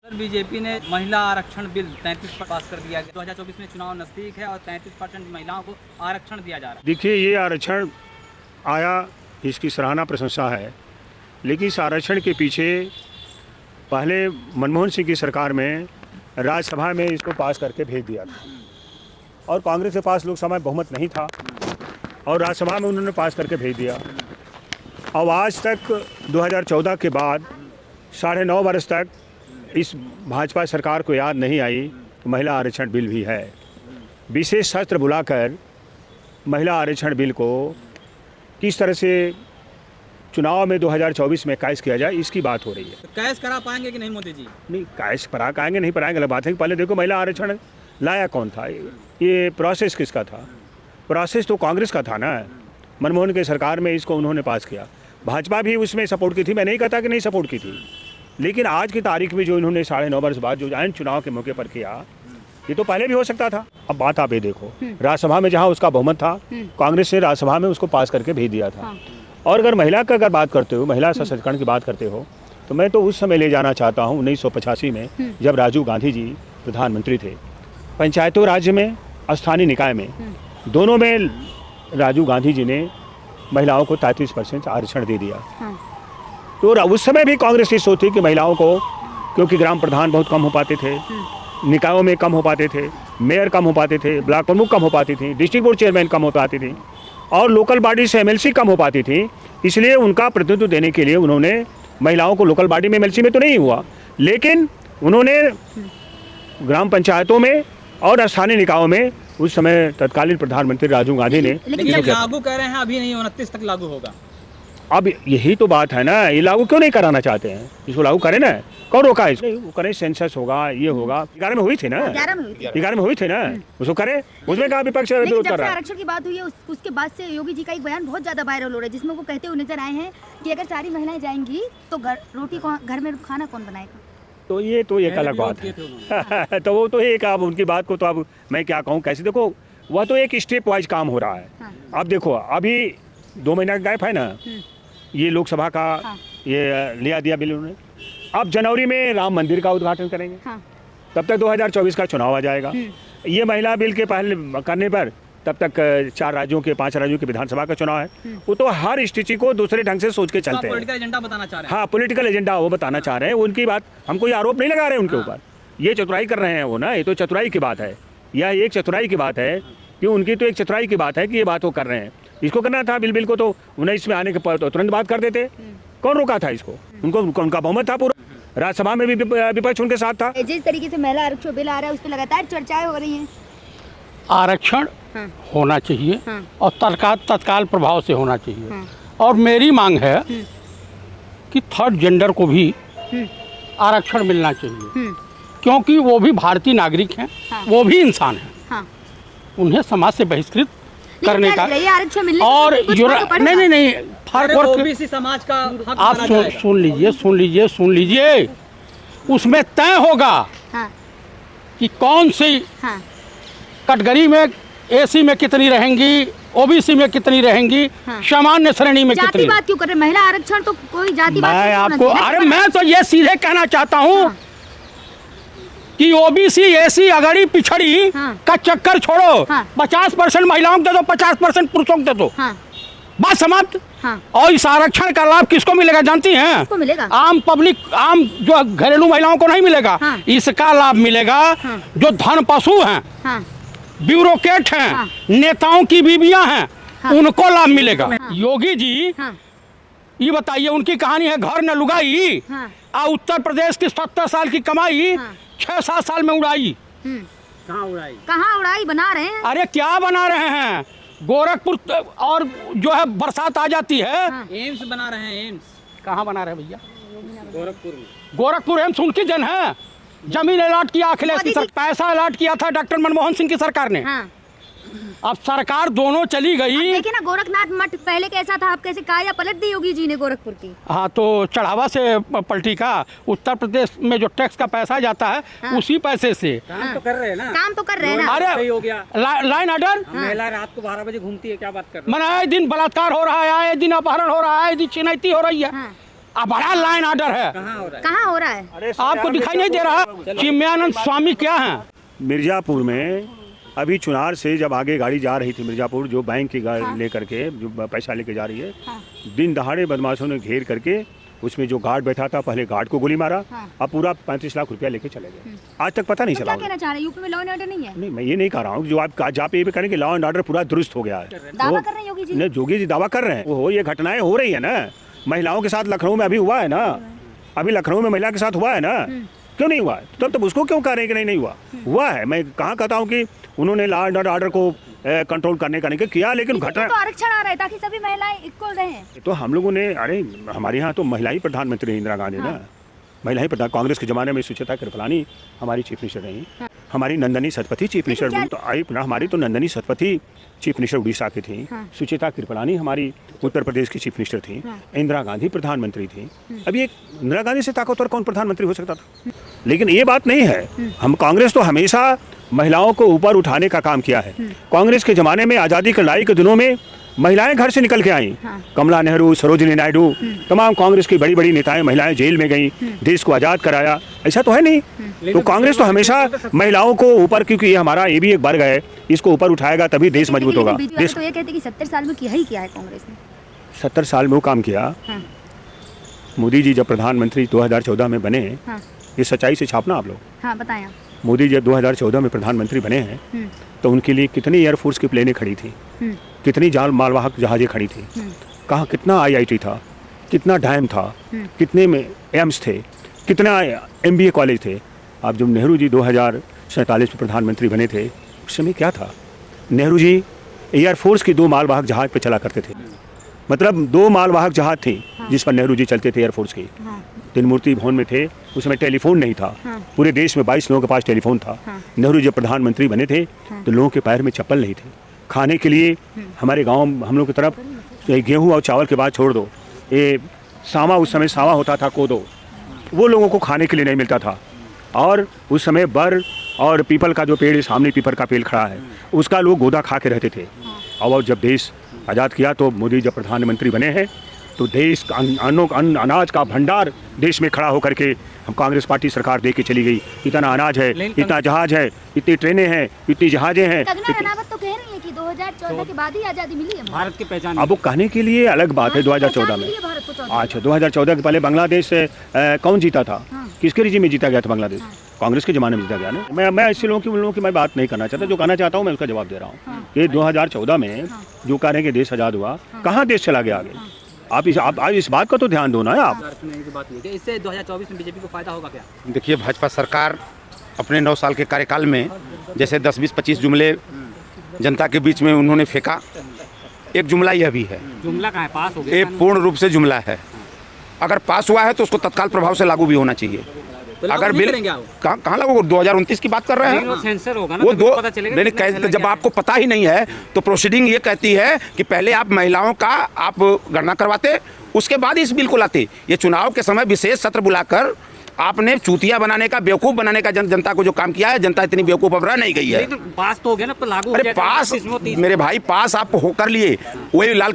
BJP ने महिला आरक्षण बिल 33 पर पास कर दिया गया। 2024 में चुनाव नजदीक है और 33% महिलाओं को आरक्षण दिया जा रहा है। देखिए, ये आरक्षण आया, इसकी सराहना प्रशंसा है, लेकिन इस आरक्षण के पीछे पहले मनमोहन सिंह की सरकार में राज्यसभा में इसको पास करके भेज दिया था और कांग्रेस के पास लोकसभा में बहुमत नहीं था और राज्यसभा में उन्होंने पास करके भेज दिया। अब आज तक 2014 के बाद 9.5 वर्ष तक इस भाजपा सरकार को याद नहीं आई कि महिला आरक्षण बिल भी है। विशेष सत्र बुलाकर महिला आरक्षण बिल को किस तरह से चुनाव में 2024 में कैश किया जाए, इसकी बात हो रही है। तो कैश करा पाएंगे कि नहीं मोदी जी? नहीं, कैश करा पाएंगे नहीं पाएंगे अलग बात है कि पहले देखो महिला आरक्षण लाया कौन था, ये प्रोसेस किसका था? प्रोसेस तो कांग्रेस का था ना। मनमोहन की सरकार में इसको उन्होंने पास किया, भाजपा भी उसमें सपोर्ट की थी, मैं नहीं कहता कि नहीं सपोर्ट की थी, लेकिन आज की तारीख में जो इन्होंने 9.5 वर्ष बाद जो आइन चुनाव के मौके पर किया, ये तो पहले भी हो सकता था। अब बात आप ये देखो, राज्यसभा में जहाँ उसका बहुमत था, कांग्रेस ने राज्यसभा में उसको पास करके भेज दिया था। और अगर महिला का अगर बात करते हो, महिला सशक्तिकरण की बात करते हो, तो मैं तो उस समय ले जाना चाहता हूँ 1985 में, जब राजीव गांधी जी प्रधानमंत्री थे। पंचायतों राज्य में, स्थानीय निकाय में, दोनों में राजीव गांधी जी ने महिलाओं को 33% आरक्षण दे दिया। तो उस समय भी कांग्रेस की सोच थी कि महिलाओं को, क्योंकि ग्राम प्रधान बहुत कम हो पाते थे, निकायों में कम हो पाते थे, मेयर कम हो पाते थे, ब्लॉक प्रमुख कम हो पाती थी, डिस्ट्रिक्ट बोर्ड चेयरमैन कम हो पाती थी और लोकल बॉडी से एमएलसी कम हो पाती थी, इसलिए उनका प्रतिनिधित्व देने के लिए उन्होंने महिलाओं को लोकल बॉडी में, एमएलसी में तो नहीं हुआ, लेकिन उन्होंने ग्राम पंचायतों में और स्थानीय निकायों में उस समय तत्कालीन प्रधानमंत्री राजीव गांधी ने, लेकिन जब लागू कर रहे हैं अभी नहीं, 29 तक लागू होगा। अब यही तो बात है ना, ये लागू क्यों नहीं कराना चाहते हैं? इसको लागू करें ना, कौन रोका इसको? वो करें, सेंसस होगा, ये होगा। 11 में हुई थी ना, 11 में हुई थी ना, उसको करे, उसमें कहा विपक्ष विरोध कर रहा है। आरक्षण की बात हुई है, उसके बाद से योगी जी का एक बयान बहुत ज्यादा वायरल हो रहा है, जिसमें वो कहते हुए नजर आए हैं कि अगर सारी महिलाएं जाएंगी तो रोटी घर में खाना कौन बनाएगा? तो ये एक अलग बात है। तो वो तो एक, अब उनकी बात को तो अब मैं क्या कहूँ, कैसे देखो, वह तो एक स्टेप वाइज काम हो रहा है। अब देखो, अभी 2 महीना गैप है ना, ये लोकसभा का ये लिया दिया बिल उन्होंने। अब जनवरी में राम मंदिर का उद्घाटन करेंगे, तब तक 2024 का चुनाव आ जाएगा। ये महिला बिल के पहले करने पर तब तक 5 राज्यों के विधानसभा का चुनाव है। वो तो हर स्थिति को दूसरे ढंग से सोच के चलते हैं। पॉलिटिकल एजेंडा बताना चाह रहे हैं। हाँ, पॉलिटिकल एजेंडा वो बताना चाह रहे हैं। उनकी बात, हम कोई आरोप नहीं लगा रहे उनके ऊपर, ये चतुराई कर रहे हैं वो ना, ये तो चतुराई की बात है। यह एक चतुराई की बात है कि उनकी तो एक चतुराई की बात है कि ये बात वो कर रहे हैं। इसको करना था बिल को तो उन्हें इसमें आने के पर तुरंत बात कर देते। कौन रोका था इसको? उनका बहुमत था, पूरा राज्यसभा में भी विपक्ष उनके साथ था। जिस तरीके से महिला आरक्षण बिल आ रहा है, उस पर लगातार चर्चाएं हो रही हैं। आरक्षण होना चाहिए और तत्काल प्रभाव से होना चाहिए। और मेरी मांग है कि थर्ड जेंडर को भी आरक्षण मिलना चाहिए, क्योंकि वो भी भारतीय नागरिक हैं, वो भी इंसान हैं। उन्हें समाज से बहिष्कृत करने का आरक्षण मिलने और नहीं ओबीसी समाज का हक आप सुन लीजिए, उसमें तय होगा कि कौन सी कैटेगरी में एसी में कितनी रहेंगी, ओबीसी में कितनी रहेंगी, सामान्य श्रेणी में कितनी। जाति बात क्यों कर रहे? महिला आरक्षण तो कोई जाति बात मैं आपको, अरे मैं तो ये सीधे कहना चाहता हूँ कि ओबीसी, एसी, अगड़ी पिछड़ी का चक्कर छोड़ो। 50% महिलाओं को दे दो, 50% पुरुषों को दे दो, बात समाप्त। और इस आरक्षण का लाभ किसको मिलेगा जानती हैं? किसको मिलेगा? आम पब्लिक, आम जो घरेलू महिलाओं को नहीं मिलेगा। इसका लाभ मिलेगा जो धन पशु हैं, ब्यूरोक्रेट हैं, नेताओं की बीबियां हैं, उनको लाभ मिलेगा। योगी जी ये बताइए, उनकी कहानी है घर न लुगाई, उत्तर प्रदेश की 70 साल की कमाई 6-7 साल में उड़ाई। कहाँ उड़ाई बना रहे हैं? अरे क्या बना रहे हैं? गोरखपुर और जो है बरसात आ जाती है, एम्स बना रहे हैं। एम्स कहाँ बना रहे हैं भैया? गोरखपुर एम्स उनकी जन है। जमीन अलॉट किया अखिलेश की सरकार, पैसा अलॉट किया था डॉक्टर मनमोहन सिंह की सरकार ने। अब सरकार दोनों चली गई। देखिए ना, गोरखनाथ मठ पहले कैसा था, अब कैसे काया पलट दी योगी जी ने गोरखपुर की। हाँ, तो चढ़ावा से पलटी का। उत्तर प्रदेश में जो टैक्स का पैसा जाता है, उसी पैसे से काम तो कर रहे हैं ना। अरे हो गया लाइन ऑर्डर। महिला रात को 12 बजे घूमती है, क्या बात कर रहे हैं? मैंने आए दिन बलात्कार हो रहा है, आए दिन अपहरण हो रहा है, आए दिन छिनैती हो रही है। अब बड़ा लाइन ऑर्डर है। कहाँ हो रहा है? आपको दिखाई नहीं दे रहा? चिन्मयानंद स्वामी क्या है? मिर्ज़ापुर में अभी चुनार से जब आगे गाड़ी जा रही थी, मिर्ज़ापुर जो बैंक की गाड़ी लेकर के जो पैसा लेके जा रही है, दिन दहाड़े बदमाशों ने घेर करके उसमें जो गार्ड बैठा था, पहले गार्ड को गोली मारा, अब पूरा 35 लाख रुपया लेके चले गए। आज तक पता नहीं तो चला। क्या कहना चाह रहे हैं? यूपी में लॉ एंड ऑर्डर नहीं है? नहीं, मैं ये नहीं कह रहा हूँ जो आप जहाँ पे ये भी करें कि लॉ एंड ऑर्डर पूरा दुरुस्त हो गया है। दावा कर रहे हैं योगी जी? नहीं, योगी जी दावा कर रहे हैं। वो ये घटनाएं हो रही है ना, महिलाओं के साथ लखनऊ में अभी हुआ है ना, अभी लखनऊ में महिला के साथ हुआ है ना, क्यों नहीं हुआ? तब उसको क्यों कह रहे हैं कि नहीं हुआ? हुआ है। मैं कहाँ कहता हूँ कि उन्होंने लॉ एंड ऑर्डर को कंट्रोल करने का नहीं किया, लेकिन घटना तो आरक्षण आ रहा है ताकि सभी महिलाएं इक्वल रहें। तो हम लोगों ने, अरे हमारे यहाँ तो महिला ही प्रधानमंत्री है, इंदिरा गांधी ना, महिला ही प्रधान। कांग्रेस के ज़माने में सुचेता कृपलानी हमारी चीफ मिनिस्टर रही, हमारी नंदनी सतपथी चीफ मिनिस्टर, तो हमारी तो नंदनी सतपथी चीफ मिनिस्टर उड़ीसा की थी, सुचेता कृपलानी हमारी उत्तर प्रदेश की चीफ मिनिस्टर थी, इंदिरा गांधी प्रधानमंत्री थी। अभी एक इंदिरा गांधी से ताकतवर कौन प्रधानमंत्री हो सकता था? लेकिन ये बात नहीं है। हम कांग्रेस तो हमेशा महिलाओं को ऊपर उठाने का काम किया है। कांग्रेस के ज़माने में आज़ादी की लड़ाई के दिनों में महिलाएं घर से निकल के आईं। कमला नेहरू, सरोजिनी नायडू, तमाम कांग्रेस की बड़ी बड़ी नेताएं, महिलाएं जेल में गईं, देश को आज़ाद कराया। ऐसा तो है नहीं। तो कांग्रेस तो हमेशा महिलाओं को ऊपर, क्योंकि ये हमारा ये भी एक वर्ग है, इसको ऊपर उठाएगा तभी देश मजबूत होगा। देश तो ये कहते हैं कि 70 साल में किया ही किया है कांग्रेस ने। 70 साल में वो काम किया। मोदी जी जब प्रधानमंत्री 2014 में बने, ये सच्चाई से छापना आप लोग। हाँ बताएं। मोदी जब 2014 में प्रधानमंत्री बने हैं तो उनके लिए कितनी एयरफोर्स की प्लेनें खड़ी थी, कितनी मालवाहक जहाजें खड़ी थी, कहाँ कितना IIT था, कितना डैम था, कितने में एम्स थे, कितना MBA कॉलेज थे। अब जब नेहरू जी 2047 में प्रधानमंत्री बने थे, उस समय क्या था? नेहरू जी एयरफोर्स की 2 मालवाहक जहाज पर चला करते थे। मतलब 2 मालवाहक जहाज थी जिस पर नेहरू जी चलते थे एयरफोर्स की। तीनमूर्ति भवन में थे, उसमें टेलीफोन नहीं था। पूरे देश में 22 लोगों के पास टेलीफोन था। नेहरू जब प्रधानमंत्री बने थे तो लोगों के पैर में चप्पल नहीं थे। खाने के लिए हमारे गांव हम लोग की तरफ गेहूं और चावल के बाद छोड़ दो, ये सावा, उस समय सावा होता था, कोदो, वो लोगों को खाने के लिए नहीं मिलता था। और उस समय बर और पीपल का जो पेड़ है, सामने पीपल का पेड़ खड़ा है, उसका लोग गोदा खा के रहते थे। और जब देश आज़ाद किया तो मोदी जब प्रधानमंत्री बने हैं तो देश अनाज का भंडार देश में खड़ा होकर के हम कांग्रेस पार्टी सरकार दे के चली गई। इतना अनाज है, इतना जहाज है, इतनी ट्रेनें हैं, इतनी जहाजें हैं। कंगना रनावत तो कह रही है कि 2014 के बाद ही आज़ादी मिली है भारत की पहचान। अब वो कहने के लिए अलग बात है। 2014 में, अच्छा 2014 के पहले बांग्लादेश से कौन जीता था? किसके रिजीम में जीता गया था बांग्लादेश? कांग्रेस के ज़माने में जीता गया ना। मैं ऐसे लोगों की मैं बात नहीं करना चाहता। जो कहना चाहता हूँ मैं उसका जवाब दे रहा हूँ। ये 2014 में जो कह रहे हैं कि देश आज़ाद हुआ, कहाँ देश चला गया आगे? आप इस बात का तो ध्यान दो ना। आप इससे 2024 में बीजेपी को फायदा होगा क्या? देखिए, भाजपा सरकार अपने 9 साल के कार्यकाल में जैसे 10, 20, 25 जुमले जनता के बीच में उन्होंने फेंका, एक जुमला यह भी है। जुमला कहाँ है? पास हो गया? ये पूर्ण रूप से जुमला है। अगर पास हुआ है तो उसको तत्काल प्रभाव से लागू भी होना चाहिए। तो अगर बिल कहाँ लागू? 2029 की बात कर रहे हैं। वो सेंसर होगा ना, वो तो पता चलेगा। नहीं, जब आपको पता ही नहीं है तो प्रोसीडिंग ये कहती है कि पहले आप महिलाओं का आप गणना करवाते, उसके बाद इस बिल को लाते। ये चुनाव के समय विशेष सत्र बुलाकर आपने चूतिया बनाने का, बेवकूफ बनाने का जनता को जो काम किया है, जनता इतनी बेवकूफ अब रह नहीं गई है। तो पास तो हो गया ना, तो लागू। अरे पास मेरे भाई, पास आप हो कर लिए। वही लाल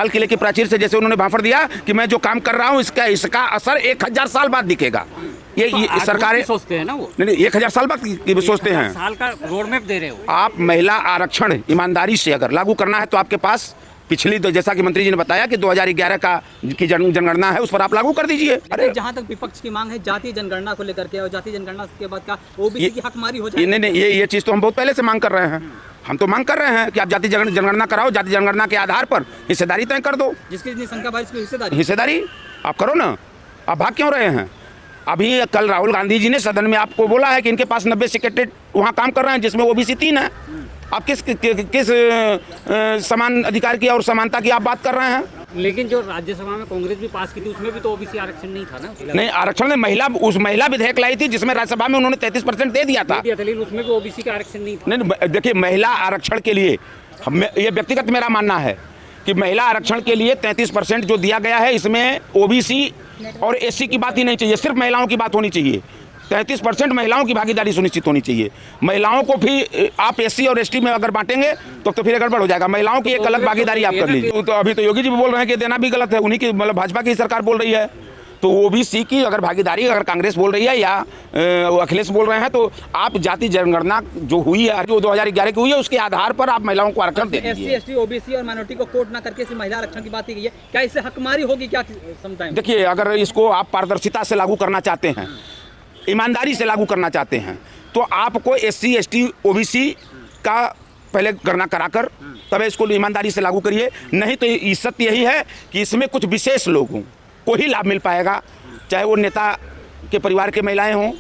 किले के प्राचीर से जैसे उन्होंने भाफड़ दिया कि मैं जो काम कर रहा हूँ इसका असर 1000 साल बाद दिखेगा। ये सरकारें सोचते हैं ना, वो नहीं 1000 साल बाद सोचते हैं। साल का रोड मैप दे रहे हो आप। महिला आरक्षण ईमानदारी से अगर लागू करना है तो आपके पास पिछली, तो जैसा कि मंत्री जी ने बताया कि 2011 की जनगणना है, उस पर आप लागू कर दीजिए। अरे जहाँ तक विपक्ष की मांग है जातीय जनगणना को लेकर के, और जातीय जनगणना के बाद का ओबीसी की हकमारी हो जाए। नहीं, ये चीज़ तो हम बहुत पहले से मांग कर रहे हैं। हम तो मांग कर रहे हैं कि आप जातीय जनगणना कराओ, जातीय जनगणना के आधार पर हिस्सेदारी तय कर दो। जिसकी जितनी संख्या भाई उसकी हिस्सेदारी आप करो ना। आप भाग क्यों रहे हैं? अभी कल राहुल गांधी जी ने सदन में आपको बोला है कि इनके पास 90 सेक्रेटरी वहाँ काम कर रहे हैं, जिसमें ओबीसी 3 है। आप किस समान अधिकार की और समानता की आप बात कर रहे हैं? लेकिन जो राज्यसभा में कांग्रेस भी पास की थी, उसमें भी तो ओबीसी आरक्षण नहीं था ना। नहीं, आरक्षण में उस महिला विधेयक लाई थी जिसमें राज्यसभा में उन्होंने 33% दे दिया था। लेकिन उसमें भी ओबीसी का आरक्षण नहीं था। नहीं, देखिए, महिला आरक्षण के लिए ये व्यक्तिगत मेरा मानना है कि महिला आरक्षण के लिए 33% जो दिया गया है, इसमें ओबीसी और एससी की बात ही नहीं चाहिए, सिर्फ महिलाओं की बात होनी चाहिए। 33% महिलाओं की भागीदारी सुनिश्चित होनी चाहिए। महिलाओं को भी आप एससी और एसटी में अगर बांटेंगे तो फिर गड़बड़ हो जाएगा। महिलाओं की एक अलग भागीदारी आप कर लीजिए। तो अभी तो योगी जी भी बोल रहे हैं कि देना भी गलत है, उन्हीं की, मतलब भाजपा की सरकार बोल रही है। तो ओबीसी की अगर भागीदारी अगर कांग्रेस बोल रही है या अखिलेश बोल रहे हैं, तो आप जाति जनगणना जो हुई है, जो 2011 की हुई है, उसके आधार पर आप महिलाओं को आरक्षण दे एससी, दीजिए। एसटी, ओबीसी और माइनॉरिटी को कोट ना करके सिर्फ महिला आरक्षण की बात की गई है, क्या इससे हकमारी होगी क्या समझाएं? देखिए, अगर इसको आप पारदर्शिता से लागू करना चाहते हैं, ईमानदारी से लागू करना चाहते हैं, तो आपको एससी, एसटी, ओबीसी का पहले गणना कराकर तब इसको ईमानदारी से लागू करिए। नहीं तो सत्य यही है कि इसमें कुछ विशेष लोगों को ही लाभ मिल पाएगा, चाहे वो नेता के परिवार के महिलाएं हों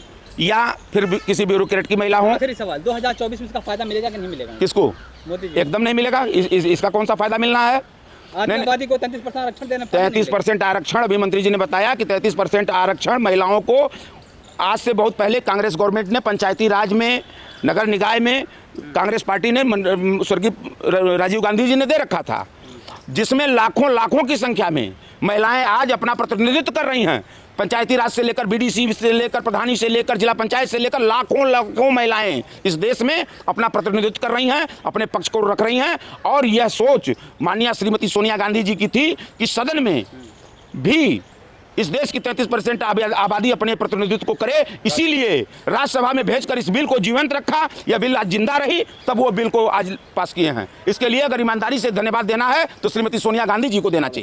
या फिर किसी ब्यूरोक्रेट की महिला हो। आखिरी सवाल, 2024 में इसका फायदा मिलेगा कि नहीं मिलेगा? किसको? मोदी जी। एकदम नहीं मिलेगा। इसका कौन सा फायदा मिलना है? आदिवासी को 33% आरक्षण देना, 33% आरक्षण, अभी मंत्री जी ने बताया कि 33% आरक्षण महिलाओं को आज से बहुत पहले कांग्रेस गवर्नमेंट ने पंचायती राज में, नगर निकाय में कांग्रेस पार्टी ने स्वर्गीय राजीव गांधी जी ने दे रखा था, जिसमें लाखों लाखों की संख्या में महिलाएं आज अपना प्रतिनिधित्व कर रही हैं। पंचायती राज से लेकर बीडीसी से लेकर प्रधानी से लेकर जिला पंचायत से लेकर लाखों लाखों महिलाएं इस देश में अपना प्रतिनिधित्व कर रही हैं, अपने पक्ष को रख रही हैं। और यह सोच माननीय श्रीमती सोनिया गांधी जी की थी कि सदन में भी इस देश की 33% आबादी अपने प्रतिनिधित्व को करे, इसीलिए राज्यसभा में भेजकर इस बिल को जीवंत रखा। यह बिल आज जिंदा रही, तब वो बिल को आज पास किए हैं। इसके लिए अगर ईमानदारी से धन्यवाद देना है तो श्रीमती सोनिया गांधी जी को देना चाहिए।